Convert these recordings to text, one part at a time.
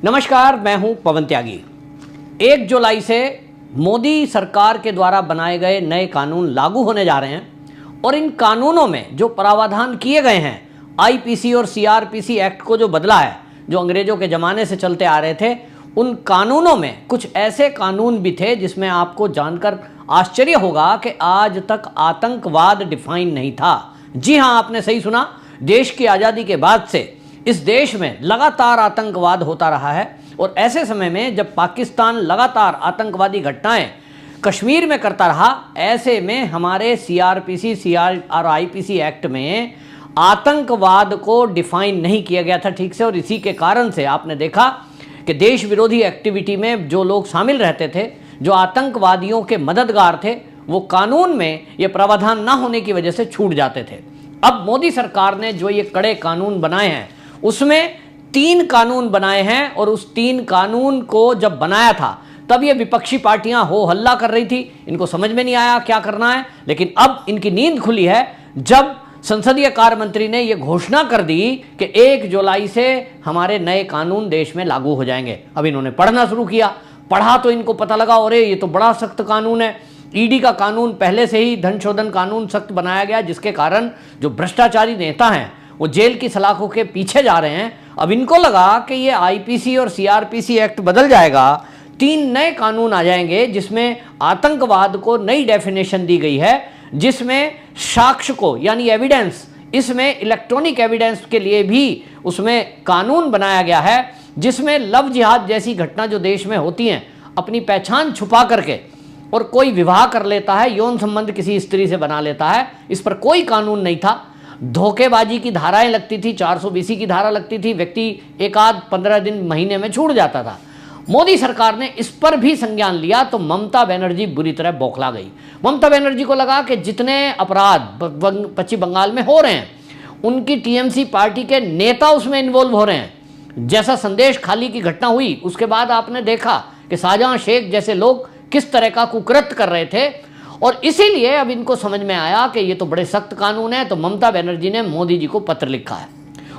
नमस्कार, मैं हूं पवन त्यागी। 1 जुलाई से मोदी सरकार के द्वारा बनाए गए नए कानून लागू होने जा रहे हैं और इन कानूनों में जो प्रावधान किए गए हैं, आईपीसी और सीआरपीसी एक्ट को जो बदला है, जो अंग्रेजों के ज़माने से चलते आ रहे थे, उन कानूनों में कुछ ऐसे कानून भी थे जिसमें आपको जानकर आश्चर्य होगा कि आज तक आतंकवाद डिफाइन नहीं था। जी हाँ, आपने सही सुना। देश की आज़ादी के बाद से इस देश में लगातार आतंकवाद होता रहा है और ऐसे समय में जब पाकिस्तान लगातार आतंकवादी घटनाएं कश्मीर में करता रहा, ऐसे में हमारे सीआरपीसी और आईपीसी एक्ट में आतंकवाद को डिफाइन नहीं किया गया था ठीक से। और इसी के कारण से आपने देखा कि देश विरोधी एक्टिविटी में जो लोग शामिल रहते थे, जो आतंकवादियों के मददगार थे, वो कानून में ये प्रावधान ना होने की वजह से छूट जाते थे। अब मोदी सरकार ने जो ये कड़े कानून बनाए हैं, उसमें 3 कानून बनाए हैं और उस 3 कानून को जब बनाया था तब ये विपक्षी पार्टियां हो हल्ला कर रही थी, इनको समझ में नहीं आया क्या करना है। लेकिन अब इनकी नींद खुली है जब संसदीय कार्य मंत्री ने यह घोषणा कर दी कि 1 जुलाई से हमारे नए कानून देश में लागू हो जाएंगे। अब इन्होंने पढ़ना शुरू किया, पढ़ा तो इनको पता लगा, अरे ये तो बड़ा सख्त कानून है। ईडी का कानून पहले से ही धन शोधन कानून सख्त बनाया गया, जिसके कारण जो भ्रष्टाचारी नेता हैं वो जेल की सलाखों के पीछे जा रहे हैं। अब इनको लगा कि ये आईपीसी और सीआरपीसी एक्ट बदल जाएगा, 3 नए कानून आ जाएंगे जिसमें आतंकवाद को नई डेफिनेशन दी गई है, जिसमें साक्ष्य को यानी एविडेंस, इसमें इलेक्ट्रॉनिक एविडेंस के लिए भी उसमें कानून बनाया गया है, जिसमें लव जिहाद जैसी घटना जो देश में होती हैं, अपनी पहचान छुपा करके और कोई विवाह कर लेता है, यौन संबंध किसी स्त्री से बना लेता है, इस पर कोई कानून नहीं था। धोखेबाजी की धाराएं लगती थी, 420 की धारा लगती थी, व्यक्ति एक आध 15 दिन महीने में छूट जाता था। मोदी सरकार ने इस पर भी संज्ञान लिया तो ममता बनर्जी बुरी तरह बौखला गई। ममता बनर्जी को लगा कि जितने अपराध पश्चिम बंगाल में हो रहे हैं, उनकी टीएमसी पार्टी के नेता उसमें इन्वॉल्व हो रहे हैं। जैसा संदेश खाली की घटना हुई, उसके बाद आपने देखा कि शाहजहां शेख जैसे लोग किस तरह का कुकृत्य कर रहे थे, और इसीलिए अब इनको समझ में आया कि ये तो बड़े सख्त कानून है। तो ममता बनर्जी ने मोदी जी को पत्र लिखा है।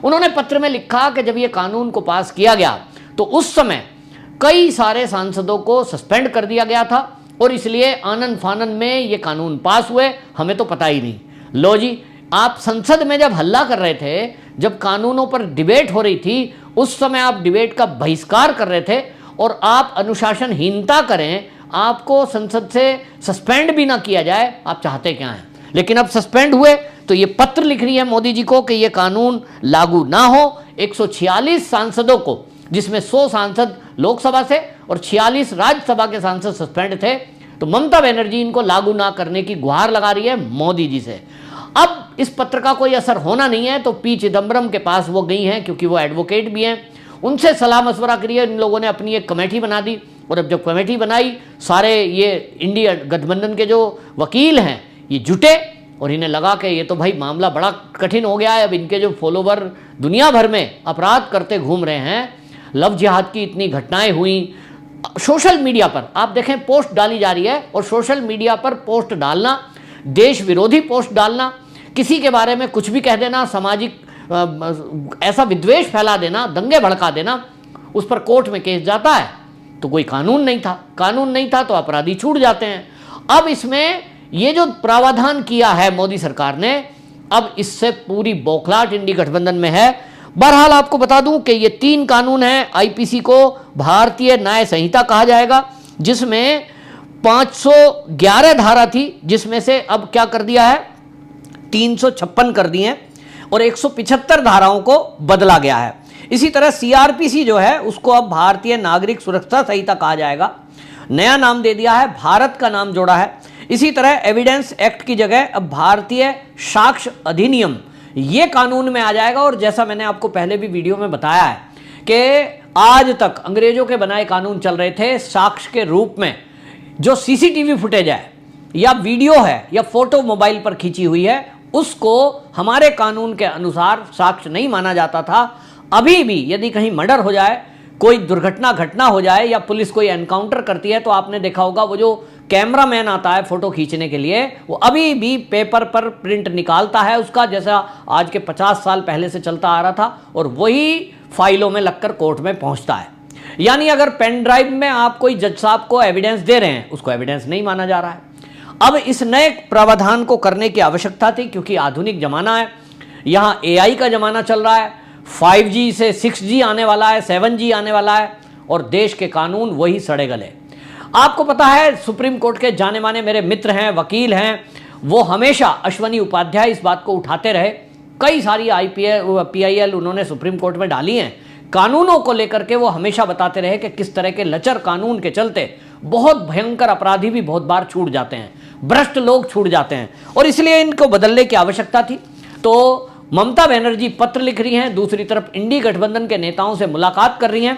उन्होंने पत्र में लिखा कि जब ये कानून को पास किया गया तो उस समय कई सारे सांसदों को सस्पेंड कर दिया गया था और इसलिए आनन फानन में ये कानून पास हुए, हमें तो पता ही नहीं। लो जी, आप संसद में जब हल्ला कर रहे थे, जब कानूनों पर डिबेट हो रही थी, उस समय आप डिबेट का बहिष्कार कर रहे थे और आप अनुशासनहीनता करें, आपको संसद से सस्पेंड भी ना किया जाए, आप चाहते क्या हैं। लेकिन अब सस्पेंड हुए तो ये पत्र लिख रही है मोदी जी को कि ये कानून लागू ना हो। 146 सांसदों को, जिसमें 100 सांसद लोकसभा से और 46 राज्यसभा के सांसद सस्पेंड थे, तो ममता बनर्जी इनको लागू ना करने की गुहार लगा रही है मोदी जी से। अब इस पत्र का कोई असर होना नहीं है, तो पी चिदम्बरम के पास वो गई हैं, क्योंकि वो एडवोकेट भी हैं, उनसे सलाह मशवरा करिए। इन लोगों ने अपनी एक कमेटी बना दी और अब जब कमेटी बनाई, सारे ये इंडिया गठबंधन के जो वकील हैं ये जुटे और इन्हें लगा कि ये तो भाई मामला बड़ा कठिन हो गया है। अब इनके जो फॉलोवर दुनिया भर में अपराध करते घूम रहे हैं, लव जिहाद की इतनी घटनाएं हुई, सोशल मीडिया पर आप देखें पोस्ट डाली जा रही है, और सोशल मीडिया पर पोस्ट डालना, देश विरोधी पोस्ट डालना, किसी के बारे में कुछ भी कह देना, सामाजिक ऐसा विद्वेष फैला देना, दंगे भड़का देना, उस पर कोर्ट में केस जाता है। तो कोई कानून नहीं था, कानून नहीं था तो अपराधी छूट जाते हैं। अब इसमें ये जो प्रावधान किया है मोदी सरकार ने, अब इससे पूरी बौखलाहट इंडी गठबंधन में है। बहरहाल आपको बता दूं कि ये 3 कानून हैं। आईपीसी को भारतीय न्याय संहिता कहा जाएगा, जिसमें 511 धारा थी, जिसमें से अब क्या कर दिया है, 356 कर दिए और 175 धाराओं को बदला गया है। इसी तरह सीआरपीसी जो है उसको अब भारतीय नागरिक सुरक्षा संहिता कहा जाएगा, नया नाम दे दिया है, भारत का नाम जोड़ा है। इसी तरह एविडेंस एक्ट की जगह अब भारतीय साक्ष्य अधिनियम ये कानून में आ जाएगा। और जैसा मैंने आपको पहले भी वीडियो में बताया है कि आज तक अंग्रेजों के बनाए कानून चल रहे थे साक्ष्य के रूप में। जो सीसीटीवी फुटेज है या वीडियो है या फोटो मोबाइल पर खींची हुई है, उसको हमारे कानून के अनुसार साक्ष्य नहीं माना जाता था। अभी भी यदि कहीं मर्डर हो जाए, कोई दुर्घटना घटना हो जाए या पुलिस कोई एनकाउंटर करती है, तो आपने देखा होगा वो जो कैमरामैन आता है फोटो खींचने के लिए, वो अभी भी पेपर पर प्रिंट निकालता है उसका, जैसा आज के 50 साल पहले से चलता आ रहा था, और वही फाइलों में लगकर कोर्ट में पहुंचता है। यानी अगर पेन ड्राइव में आप कोई जज साहब को एविडेंस दे रहे हैं, उसको एविडेंस नहीं माना जा रहा है। अब इस नए प्रावधान को करने की आवश्यकता थी, क्योंकि आधुनिक जमाना है, यहां एआई का जमाना चल रहा है, 5G से 6G आने वाला है, 7G आने वाला है, और देश के कानून वही सड़े गले। आपको पता है सुप्रीम कोर्ट के जाने माने मेरे मित्र हैं, वकील हैं, वो हमेशा, अश्वनी उपाध्याय, इस बात को उठाते रहे। कई सारी PIL उन्होंने सुप्रीम कोर्ट में डाली हैं। कानूनों को लेकर के वो हमेशा बताते रहे कि किस तरह के लचर कानून के चलते बहुत भयंकर अपराधी भी बहुत बार छूट जाते हैं, भ्रष्ट लोग छूट जाते हैं, और इसलिए इनको बदलने की आवश्यकता थी। तो ममता बनर्जी पत्र लिख रही हैं, दूसरी तरफ इंडी गठबंधन के नेताओं से मुलाकात कर रही हैं,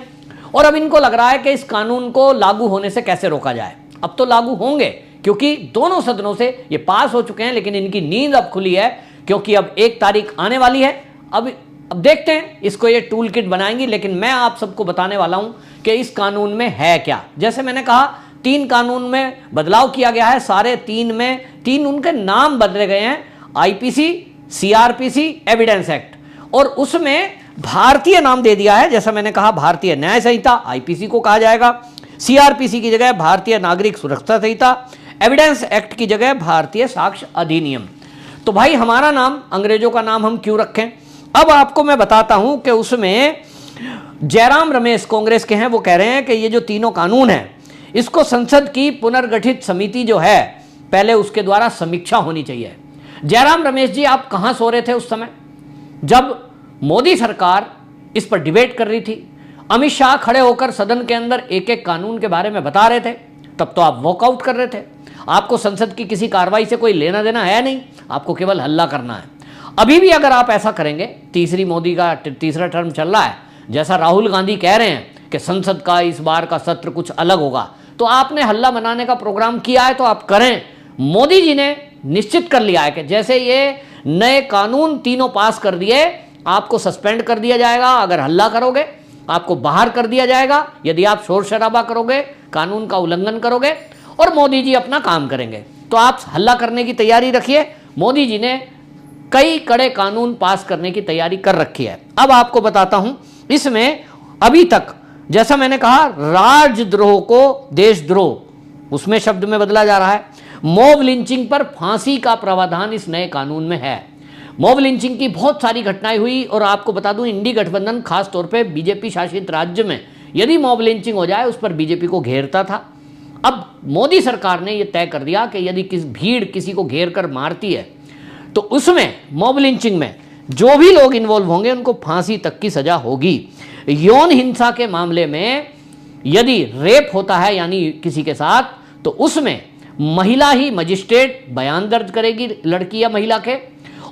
और अब इनको लग रहा है कि इस कानून को लागू होने से कैसे रोका जाए। अब तो लागू होंगे, क्योंकि दोनों सदनों से ये पास हो चुके हैं, लेकिन इनकी नींद अब खुली है, क्योंकि अब 1 तारीख आने वाली है। अब देखते हैं, इसको ये टूल किट बनाएंगी, लेकिन मैं आप सबको बताने वाला हूं कि इस कानून में है क्या। जैसे मैंने कहा, 3 कानून में बदलाव किया गया है, सारे 3 में 3 उनके नाम बदले गए हैं, IPC, CRPC, एविडेंस एक्ट, और उसमें भारतीय नाम दे दिया है। जैसा मैंने कहा, भारतीय न्याय संहिता IPC को कहा जाएगा, CRPC की जगह भारतीय नागरिक सुरक्षा संहिता, एविडेंस एक्ट की जगह भारतीय साक्ष्य अधिनियम। तो भाई हमारा नाम, अंग्रेजों का नाम हम क्यों रखें? अब आपको मैं बताता हूं कि उसमें जयराम रमेश कांग्रेस के हैं, वो कह रहे हैं कि ये जो तीनों कानून हैं, इसको संसद की पुनर्गठित समिति जो है, पहले उसके द्वारा समीक्षा होनी चाहिए। जयराम रमेश जी, आप कहां सो रहे थे उस समय जब मोदी सरकार इस पर डिबेट कर रही थी? अमित शाह खड़े होकर सदन के अंदर एक एक कानून के बारे में बता रहे थे, तब तो आप वॉकआउट कर रहे थे। आपको संसद की किसी कार्रवाई से कोई लेना देना है नहीं, आपको केवल हल्ला करना है। अभी भी अगर आप ऐसा करेंगे, तीसरी मोदी का तीसरा टर्म चल रहा है, जैसा राहुल गांधी कह रहे हैं कि संसद का इस बार का सत्र कुछ अलग होगा, तो आपने हल्ला मनाने का प्रोग्राम किया है तो आप करें। मोदी जी ने निश्चित कर लिया है कि जैसे ये नए कानून तीनों पास कर दिए, आपको सस्पेंड कर दिया जाएगा अगर हल्ला करोगे, आपको बाहर कर दिया जाएगा यदि आप शोर शराबा करोगे, कानून का उल्लंघन करोगे, और मोदी जी अपना काम करेंगे। तो आप हल्ला करने की तैयारी रखिए। मोदी जी ने कई कड़े कानून पास करने की तैयारी कर रखी है। अब आपको बताता हूं, इसमें अभी तक जैसा मैंने कहा, राजद्रोह को देशद्रोह उसमें शब्द में बदला जा रहा है। मॉब लिंचिंग पर फांसी का प्रावधान इस नए कानून में है। मॉब लिंचिंग की बहुत सारी घटनाएं हुई, और आपको बता दूं, इंडी गठबंधन खास तौर पे बीजेपी शासित राज्य में यदि मॉब लिंचिंग हो जाए, उस पर बीजेपी को घेरता था। अब मोदी सरकार ने यह तय कर दिया कि यदि भीड़ किसी को घेर कर मारती है, तो उसमें मॉब लिंचिंग में जो भी लोग इन्वॉल्व होंगे उनको फांसी तक की सजा होगी। यौन हिंसा के मामले में यदि रेप होता है यानी किसी के साथ, तो उसमें महिला ही मजिस्ट्रेट बयान दर्ज करेगी, लड़की या महिला के,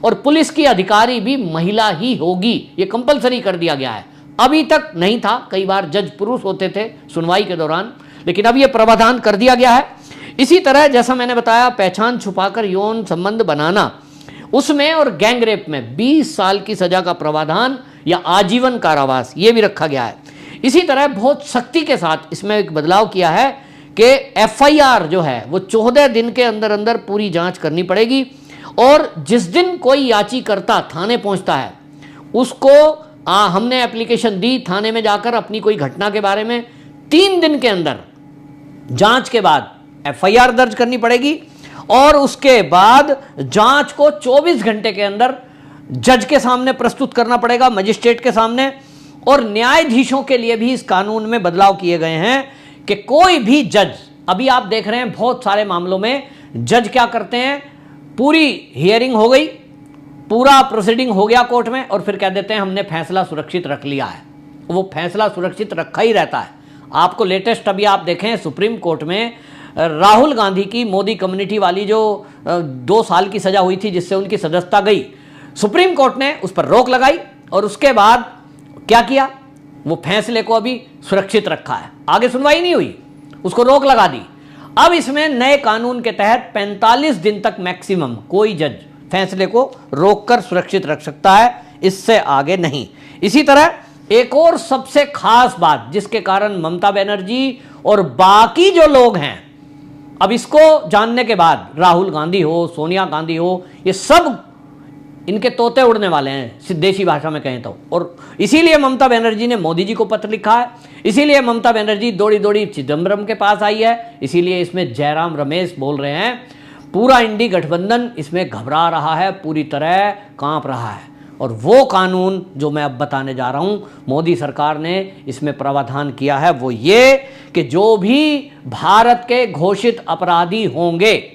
और पुलिस की अधिकारी भी महिला ही होगी। ये कंपलसरी कर दिया गया है। अभी तक नहीं था, कई बार जज पुरुष होते थे सुनवाई के दौरान, लेकिन अब यह प्रावधान कर दिया गया है। इसी तरह जैसा मैंने बताया, पहचान छुपाकर यौन संबंध बनाना, उसमें और गैंग रेप में 20 साल की सजा का प्रावधान या आजीवन कारावास, ये भी रखा गया है। इसी तरह बहुत सख्ती के साथ इसमें एक बदलाव किया है कि FIR जो है वो 14 दिन के अंदर अंदर पूरी जांच करनी पड़ेगी, और जिस दिन कोई याचिकर्ता थाने पहुंचता है उसको हमने एप्लीकेशन दी, थाने में जाकर अपनी कोई घटना के बारे में 3 दिन के अंदर जांच के बाद FIR दर्ज करनी पड़ेगी, और उसके बाद जांच को 24 घंटे के अंदर जज के सामने प्रस्तुत करना पड़ेगा, मजिस्ट्रेट के सामने। और न्यायाधीशों के लिए भी इस कानून में बदलाव किए गए हैं कि कोई भी जज, अभी आप देख रहे हैं बहुत सारे मामलों में जज क्या करते हैं, पूरी हियरिंग हो गई, पूरा प्रोसीडिंग हो गया कोर्ट में, और फिर कह देते हैं हमने फैसला सुरक्षित रख लिया है। वो फैसला सुरक्षित रखा ही रहता है। आपको लेटेस्ट अभी आप देखें, सुप्रीम कोर्ट में राहुल गांधी की मोदी कम्युनिटी वाली जो 2 साल की सजा हुई थी जिससे उनकी सदस्यता गई, सुप्रीम कोर्ट ने उस पर रोक लगाई, और उसके बाद क्या किया, वो फैसले को अभी सुरक्षित रखा है, आगे सुनवाई नहीं हुई, उसको रोक लगा दी। अब इसमें नए कानून के तहत 45 दिन तक मैक्सिमम कोई जज फैसले को रोककर सुरक्षित रख सकता है, इससे आगे नहीं। इसी तरह एक और सबसे खास बात जिसके कारण ममता बनर्जी और बाकी जो लोग हैं, अब इसको जानने के बाद राहुल गांधी हो, सोनिया गांधी हो, ये सब इनके तोते उड़ने वाले हैं, सिद्धेशी भाषा में कहें तो। और इसीलिए ममता बनर्जी ने मोदी जी को पत्र लिखा है, इसीलिए ममता बनर्जी दौड़ी दौड़ी चिदम्बरम के पास आई है, इसीलिए इसमें जयराम रमेश बोल रहे हैं पूरा इंडी गठबंधन इसमें घबरा रहा है, पूरी तरह कांप रहा है। और वो कानून जो मैं अब बताने जा रहा हूं, मोदी सरकार ने इसमें प्रावधान किया है, वो ये कि जो भी भारत के घोषित अपराधी होंगे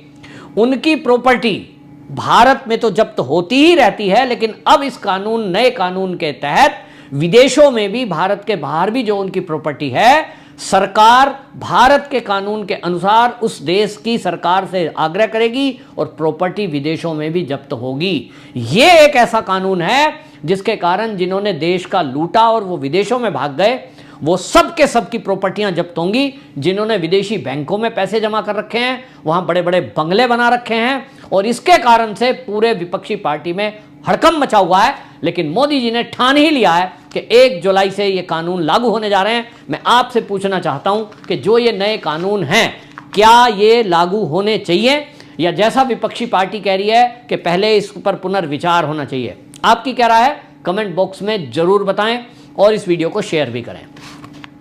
उनकी प्रॉपर्टी भारत में तो जब्त होती ही रहती है, लेकिन अब इस कानून, नए कानून के तहत विदेशों में भी, भारत के बाहर भी जो उनकी प्रॉपर्टी है, सरकार भारत के कानून के अनुसार उस देश की सरकार से आग्रह करेगी और प्रॉपर्टी विदेशों में भी जब्त होगी। ये एक ऐसा कानून है जिसके कारण जिन्होंने देश का लूटा और वो विदेशों में भाग गए, वो सब के सब की प्रॉपर्टियां जब्त होंगी। जिन्होंने विदेशी बैंकों में पैसे जमा कर रखे हैं, वहां बड़े बड़े बंगले बना रखे हैं, और इसके कारण से पूरे विपक्षी पार्टी में हड़कंप मचा हुआ है। लेकिन मोदी जी ने ठान ही लिया है कि 1 जुलाई से ये कानून लागू होने जा रहे हैं। मैं आपसे पूछना चाहता हूं कि जो ये नए कानून हैं, क्या ये लागू होने चाहिए, या जैसा विपक्षी पार्टी कह रही है कि पहले इस पर पुनर्विचार होना चाहिए? आपकी क्या राय है? कमेंट बॉक्स में जरूर बताएं और इस वीडियो को शेयर भी करें।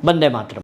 वंदे मातरम।